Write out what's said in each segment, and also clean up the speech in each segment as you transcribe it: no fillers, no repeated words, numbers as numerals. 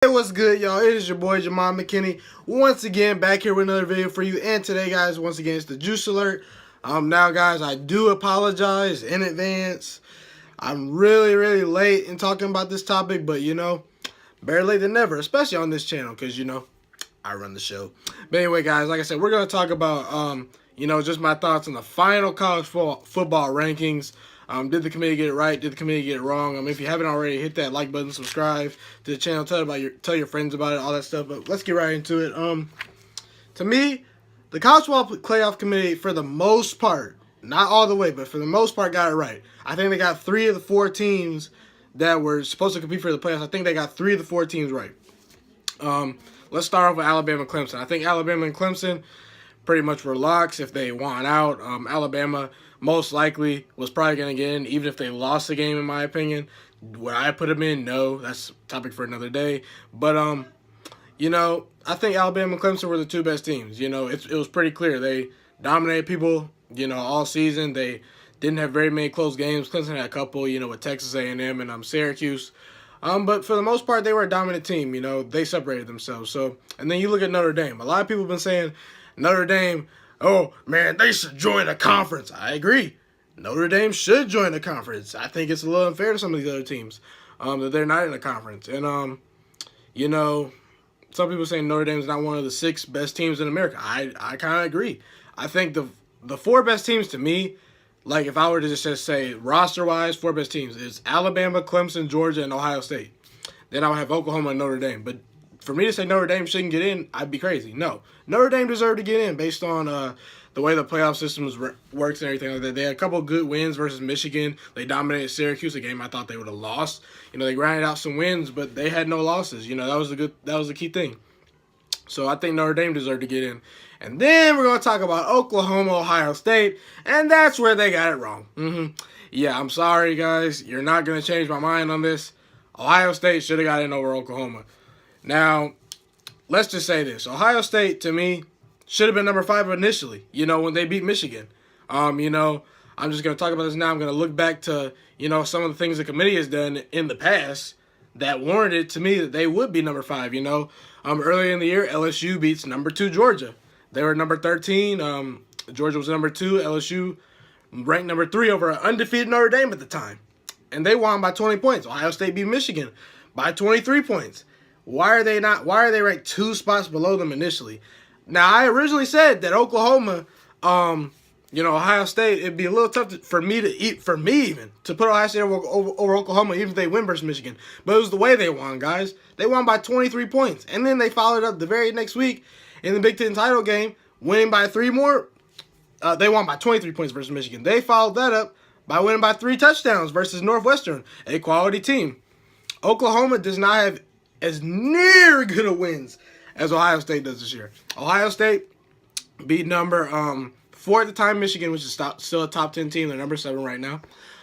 Hey, what's good, y'all? It is your boy, Ghiman Mckinney, once again back here with another video for you. And today, guys, once again, it's the Juice Alert. Now, guys, I do apologize in advance. I'm really late in talking about this topic, but, better late than never, especially on this channel, because, I run the show. But anyway, guys, like I said, we're going to talk about, just my thoughts on the final college football rankings. Did the committee get it right? Did the committee get it wrong? If you haven't already, hit that like button, subscribe to the channel, tell your friends about it, all that stuff. But let's get right into it. To me, the college football playoff committee, for the most part, not all the way, but for the most part, got it right. I think they got 3 of the 4 teams that were supposed to compete for the playoffs. I think they got 3 of the 4 teams right. Let's start off with Alabama and Clemson. I think Alabama and Clemson pretty much were locks if they won out. Alabama most likely was probably going to get in, even if they lost the game, in my opinion. Would I put them in? No. That's a topic for another day. But, I think Alabama and Clemson were the 2 best teams. It was pretty clear. They dominated people, all season. They didn't have very many close games. Clemson had a couple, with Texas A&M and Syracuse. But for the most part, they were a dominant team. They separated themselves. So, and then you look at Notre Dame. A lot of people have been saying Notre Dame, oh, man, they should join a conference. I agree. Notre Dame should join a conference. I think it's a little unfair to some of these other teams that they're not in a conference. And, some people saying Notre Dame's not one of the 6 best teams in America. I kind of agree. I think the 4 best teams to me, like if I were to just say roster-wise, 4 best teams, is Alabama, Clemson, Georgia, and Ohio State. Then I would have Oklahoma and Notre Dame. But for me to say Notre Dame shouldn't get in, I'd be crazy. No. Notre Dame deserved to get in based on the way the playoff system works and everything like that. They had a couple of good wins versus Michigan. They dominated Syracuse, a game I thought they would have lost. They grinded out some wins, but they had no losses. That was the key thing. So I think Notre Dame deserved to get in. And then we're going to talk about Oklahoma, Ohio State, and that's where they got it wrong. Yeah, I'm sorry, guys. You're not going to change my mind on this. Ohio State should have got in over Oklahoma. Now, let's just say this. Ohio State, to me, should have been number 5 initially, when they beat Michigan. I'm just going to talk about this now. I'm going to look back to, some of the things the committee has done in the past that warranted to me that they would be number 5, Earlier in the year, LSU beats number 2 Georgia. They were number 13. Georgia was number 2. LSU ranked number 3 over an undefeated Notre Dame at the time. And they won by 20 points. Ohio State beat Michigan by 23 points. Why are they ranked 2 spots below them initially? Now, I originally said that Oklahoma, Ohio State, it'd be a little tough for me to put Ohio State over Oklahoma, even if they win versus Michigan. But it was the way they won, guys. They won by 23 points. And then they followed up the very next week in the Big Ten title game, winning by 3 more. They won by 23 points versus Michigan. They followed that up by winning by 3 touchdowns versus Northwestern, a quality team. Oklahoma does not have as near good of wins as Ohio State does this year. Ohio State beat number 4 at the time, Michigan, which is still a top 10 team. They're number 7 right now.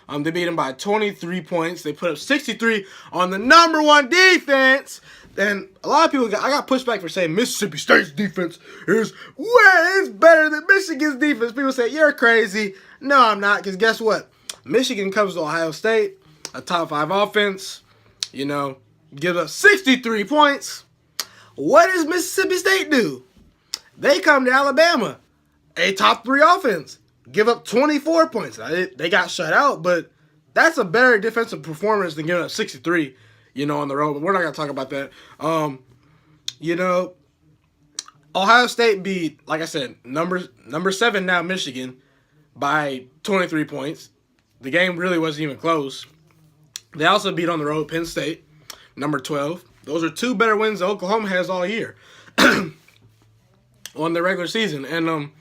They beat them by 23 points. They put up 63 on the number 1 defense. And a lot of people, I got pushback for saying Mississippi State's defense is way better than Michigan's defense. People say, you're crazy. No, I'm not, because guess what? Michigan comes to Ohio State, a top 5 offense, gives up 63 points. What does Mississippi State do? They come to Alabama, a top 3 offense, give up 24 points. Now, they got shut out, but that's a better defensive performance than giving up 63, on the road. But we're not going to talk about that. Ohio State beat, like I said, number 7 now, Michigan, by 23 points. The game really wasn't even close. They also beat on the road Penn State, number 12. Those are 2 better wins that Oklahoma has all year on the regular season. And,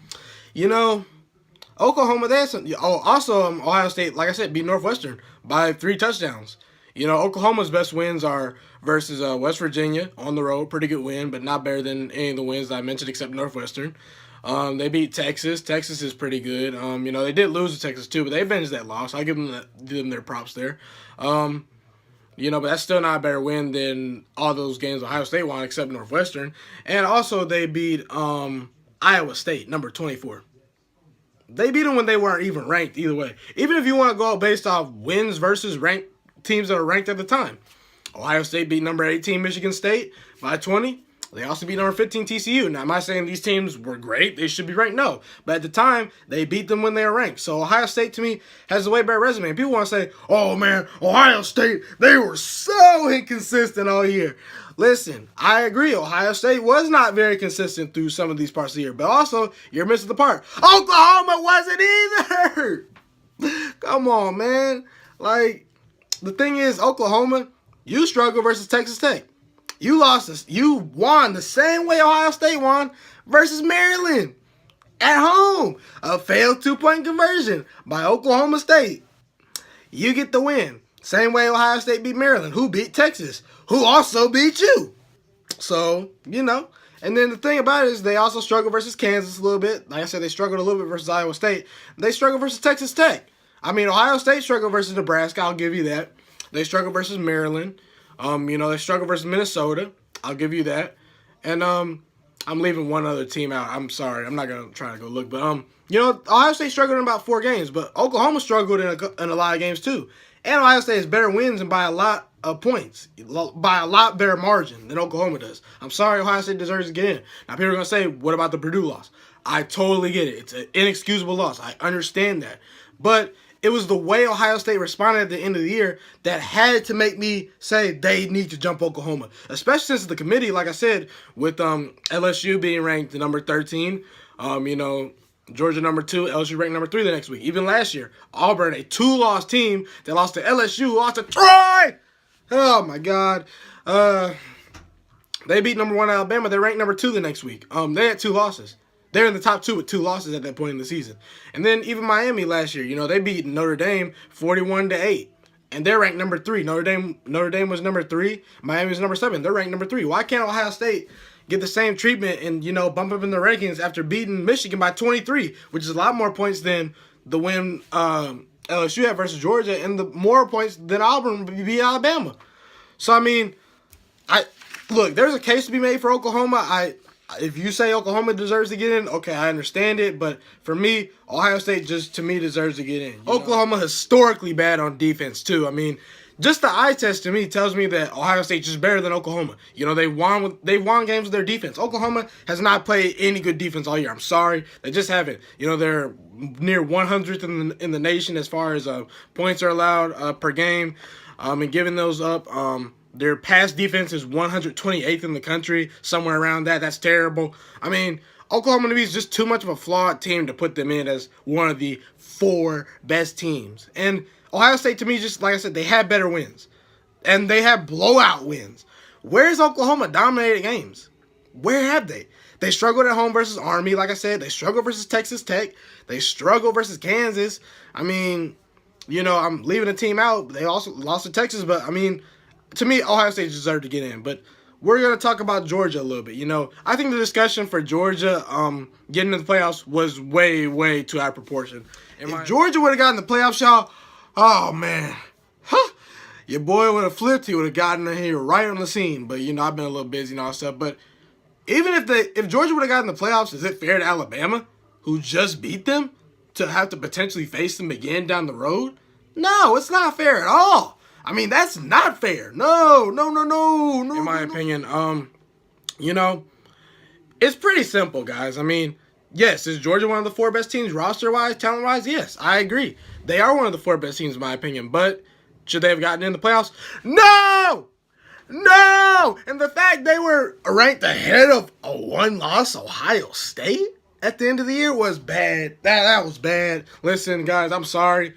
Oklahoma, they had some. Also, Ohio State, like I said, beat Northwestern by 3 touchdowns. Oklahoma's best wins are versus West Virginia on the road. Pretty good win, but not better than any of the wins that I mentioned except Northwestern. They beat Texas. Texas is pretty good. They did lose to Texas too, but they avenged that loss. I'll give them their props there. But that's still not a better win than all those games Ohio State won except Northwestern. And also they beat Iowa State, number 24. They beat them when they weren't even ranked either way. Even if you want to go based off wins versus ranked teams that are ranked at the time. Ohio State beat number 18 Michigan State by 20. They also beat number 15 TCU. Now, am I saying these teams were great? They should be ranked? No. But at the time, they beat them when they were ranked. So Ohio State, to me, has a way better resume. And people want to say, oh, man, Ohio State, they were so inconsistent all year. Listen, I agree. Ohio State was not very consistent through some of these parts of the year. But also, you're missing the part. Oklahoma wasn't either. Come on, man. Like, the thing is, Oklahoma, you struggle versus Texas Tech. You won the same way Ohio State won versus Maryland at home. A failed 2-point conversion by Oklahoma State. You get the win. Same way Ohio State beat Maryland, who beat Texas, who also beat you. So, you know. And then the thing about it is they also struggle versus Kansas a little bit. Like I said, they struggled a little bit versus Iowa State. They struggle versus Texas Tech. I mean, Ohio State struggled versus Nebraska. I'll give you that. They struggle versus Maryland. They struggle versus Minnesota. I'll give you that. And I'm leaving one other team out. I'm sorry. I'm not going to try to go look. But, Ohio State struggled in about 4 games. But Oklahoma struggled in a lot of games, too. And Ohio State has better wins and by a lot of points. By a lot better margin than Oklahoma does. I'm sorry Ohio State deserves to get in. Now, people are going to say, what about the Purdue loss? I totally get it. It's an inexcusable loss. I understand that. But it was the way Ohio State responded at the end of the year that had to make me say they need to jump Oklahoma. Especially since the committee, like I said, with LSU being ranked number 13, Georgia number 2, LSU ranked number 3 the next week. Even last year, Auburn, a 2-loss team that lost to LSU, lost to Troy. Oh, my God. They beat number 1 Alabama. They ranked number 2 the next week. They had 2 losses. They're in the top 2 with 2 losses at that point in the season. And then even Miami last year, they beat Notre Dame 41-8. And they're ranked number 3. Notre Dame was number 3. Miami was number 7. They're ranked number 3. Why can't Ohio State get the same treatment and, bump up in the rankings after beating Michigan by 23, which is a lot more points than the win LSU had versus Georgia and the more points than Auburn beat Alabama. So, I mean, look, there's a case to be made for Oklahoma. If you say Oklahoma deserves to get in, okay, I understand it. But for me, Ohio State just, to me, deserves to get in. Oklahoma historically bad on defense, too. I mean, just the eye test to me tells me that Ohio State's just better than Oklahoma. They won games with their defense. Oklahoma has not played any good defense all year. I'm sorry. They just haven't. They're near 100th in the nation as far as points are allowed per game. And giving those up, their pass defense is 128th in the country, somewhere around that. That's terrible. I mean, Oklahoma to me is just too much of a flawed team to put them in as one of the 4 best teams. And Ohio State, to me, just like I said, they had better wins. And they have blowout wins. Where's Oklahoma dominated games? Where have they? They struggled at home versus Army, like I said. They struggled versus Texas Tech. They struggled versus Kansas. I mean, I'm leaving a team out. They also lost to Texas, but, I mean, to me, Ohio State deserved to get in. But we're going to talk about Georgia a little bit. I think the discussion for Georgia getting into the playoffs was way, way too out of proportion. If Georgia would have gotten the playoffs, y'all, oh, man. Your boy would have flipped. He would have gotten in here right on the scene. But, I've been a little busy and all that stuff. But even if Georgia would have gotten the playoffs, is it fair to Alabama, who just beat them, to have to potentially face them again down the road? No, it's not fair at all. I mean, that's not fair. No. In my opinion, it's pretty simple, guys. I mean, yes, is Georgia one of the 4 best teams roster-wise, talent-wise? Yes, I agree. They are one of the 4 best teams, in my opinion. But should they have gotten in the playoffs? No! And the fact they were ranked ahead of a 1-loss Ohio State at the end of the year was bad. That was bad. Listen, guys, I'm sorry.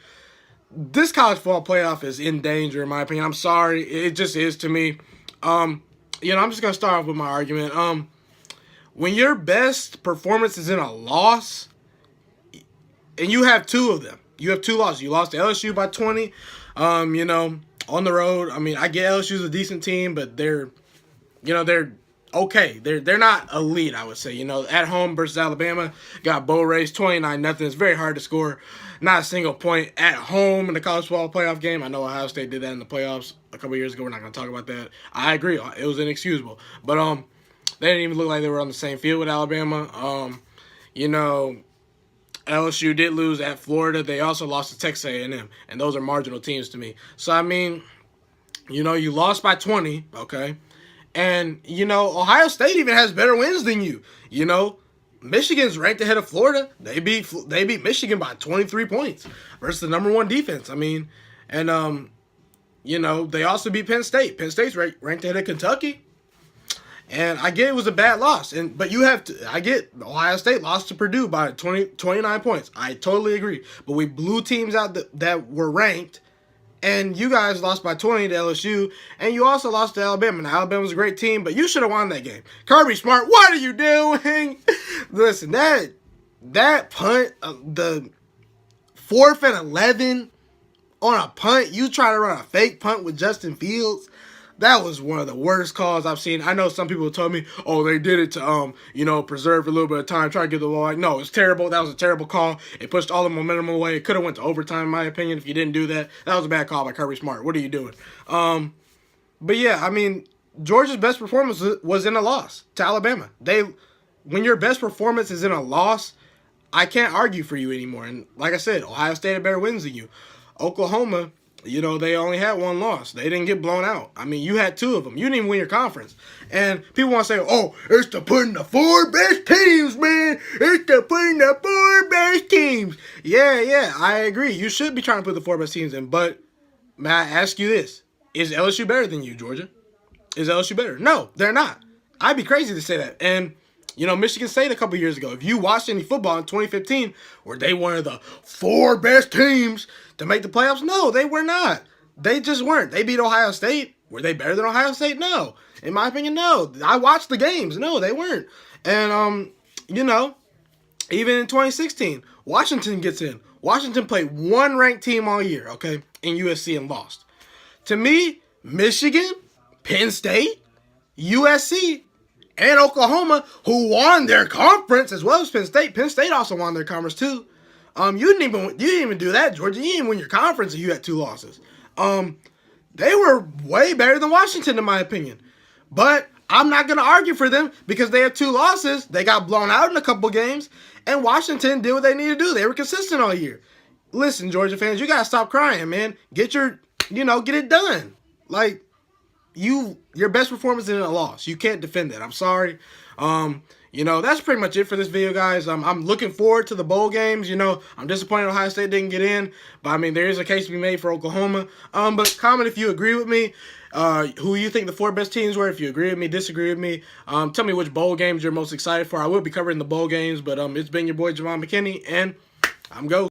This college football playoff is in danger, in my opinion. I'm sorry. It just is to me. I'm just going to start off with my argument. When your best performance is in a loss, and you have 2 of them. You have 2 losses. You lost to LSU by 20, on the road. I mean, I get LSU's a decent team, but they're okay. They're not elite, I would say. At home versus Alabama, got bowl race 29-0. It's very hard to score not a single point at home in the college football playoff game. I know Ohio State did that in the playoffs a couple years ago. We're not going to talk about that. I agree. It was inexcusable. But they didn't even look like they were on the same field with Alabama. LSU did lose at Florida. They also lost to Texas A&M, and those are marginal teams to me. So, I mean, You know, you lost by 20, okay? And, you know, Ohio State even has better wins than you. You know, Michigan's ranked ahead of Florida. They beat Michigan by 23 points versus the number one defense. I mean, and you know, they also beat Penn State. Penn State's ranked ahead of Kentucky. And I get it was a bad loss. But you have to I get Ohio State lost to Purdue by 29 points. I totally agree. But we blew teams out that were ranked. And you guys lost by 20 to LSU, and you also lost to Alabama. Now, Alabama's a great team, but you should have won that game. Kirby Smart, what are you doing? Listen, that punt, the 4th and 11 on a punt, you try to run a fake punt with Justin Fields. That was one of the worst calls I've seen. I know some people told me, oh, they did it to, you know, preserve a little bit of time, try to get the ball. Like, no, it's terrible. That was a terrible call. It pushed all the momentum away. It could have went to overtime, in my opinion, if you didn't do that. That was a bad call by Kirby Smart. What are you doing? But yeah, I mean, Georgia's best performance was in a loss to Alabama. When your best performance is in a loss, I can't argue for you anymore. And like I said, Ohio State had better wins than you. Oklahoma, you know, they only had one loss. They didn't get blown out. I mean, you had 2 of them. You didn't even win your conference. And people want to say, oh, it's to putting the 4 best teams, man. It's to putting the 4 best teams. Yeah, I agree. You should be trying to put the 4 best teams in. But may I ask you this? Is LSU better than you, Georgia? Is LSU better? No, they're not. I'd be crazy to say that. And, you know, Michigan State a couple years ago, if you watched any football in 2015, were they one of the 4 best teams to make the playoffs? No, they were not. They just weren't. They beat Ohio State. Were they better than Ohio State? No. In my opinion, no. I watched the games. No, they weren't. And, you know, even in 2016, Washington gets in. Washington played one ranked team all year, okay, in USC and lost. To me, Michigan, Penn State, USC, and Oklahoma, who won their conference as well as Penn State. Penn State also won their conference too. You didn't even do that, Georgia. You didn't even win your conference and you had 2 losses. They were way better than Washington in my opinion. But I'm not going to argue for them because they had 2 losses. They got blown out in a couple games, and Washington did what they needed to do. They were consistent all year. Listen, Georgia fans, you got to stop crying, man. Get it done. Like, your best performance is in a loss. You can't defend that. I'm sorry. You know, that's pretty much it for this video, guys. I'm looking forward to the bowl games. You know, I'm disappointed Ohio State didn't get in, but I mean, there is a case to be made for Oklahoma. But comment if you agree with me, who you think the 4 best teams were. If you agree with me, disagree with me. Tell me which bowl games you're most excited for. I will be covering the bowl games, but it's been your boy Ghiman Mckinney, and I'm go.